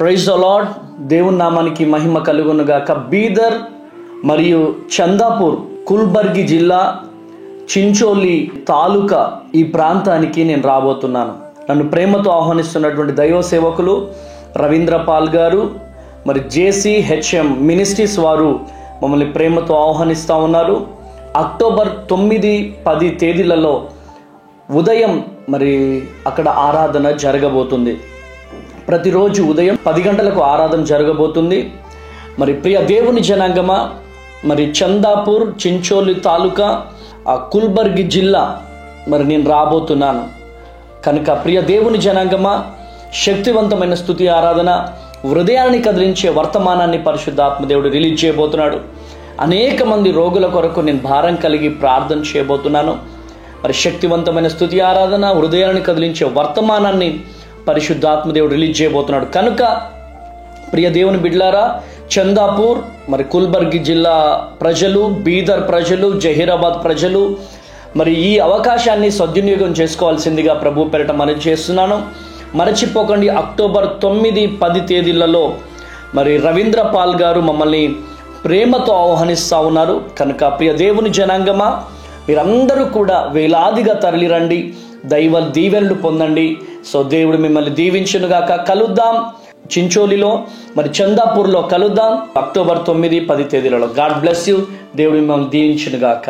Praise the lord. దేవుని నామానికి మహిమ కలుగును గాక. బీదర్ మరియు చందాపూర్, కుల్బర్గి జిల్లా, చించోలి తాలూకా ఈ ప్రాంతానికి నేను రాబోతున్నాను. నన్ను ప్రేమతో ఆహ్వానిస్తున్నటువంటి దైవ సేవకులు రవీంద్ర పాల్ గారు, మరి JCHM మినిస్ట్రీస్ వారు మమ్మల్ని ప్రేమతో ఆహ్వానిస్తూ ఉన్నారు. అక్టోబర్ 9, 10 తేదీలలో ఉదయం మరి అక్కడ ఆరాధన జరగబోతుంది. ప్రతిరోజు ఉదయం 10 గంటలకు ఆరాధన జరగబోతుంది. మరి ప్రియ దేవుని జనాంగమా, మరి చందాపూర్, చించోలి తాలూకా, కుల్బర్గి జిల్లా మరి నేను రాబోతున్నాను కనుక ప్రియ దేవుని జనాంగమా, శక్తివంతమైన స్తుతి ఆరాధన, హృదయాన్ని కదిలించే వర్తమానాన్ని పరిశుద్ధాత్మ దేవుడు రిలీజ్ చేయబోతున్నాడు. అనేక మంది రోగుల కొరకు నేను భారం కలిగి ప్రార్థన చేయబోతున్నాను. మరి శక్తివంతమైన స్తుతి ఆరాధన, హృదయాన్ని కదిలించే వర్తమానాన్ని పరిశుద్ధాత్మ దేవుడు రిలీజ్ చేయబోతున్నాడు కనుక ప్రియ దేవుని బిడ్లారా, చందాపూర్, మరి కుల్బర్గి జిల్లా ప్రజలు, బీదర్ ప్రజలు, జహీరాబాద్ ప్రజలు మరి ఈ అవకాశాన్ని సద్వినియోగం చేసుకోవాల్సిందిగా ప్రభు పేరిట మనవి చేస్తున్నాను. మరచిపోకండి, అక్టోబర్ 9, 10 తేదీలలో మరి రవీంద్ర పాల్ గారు మమ్మల్ని ప్రేమతో ఆహ్వానిస్తూ ఉన్నారు కనుక ప్రియ దేవుని జనాంగమా, మీరందరూ కూడా వేలాదిగా తరలిరండి, దైవ దీవెనలు పొందండి. సో దేవుడు మిమ్మల్ని దీవించునుగాక. కలుద్దాం చించోలిలో, మరి చందాపూర్లో కలుద్దాం అక్టోబర్ 9, 10 తేదీలలో. God bless you. దేవుడు మిమ్మల్ని దీవించునుగాక.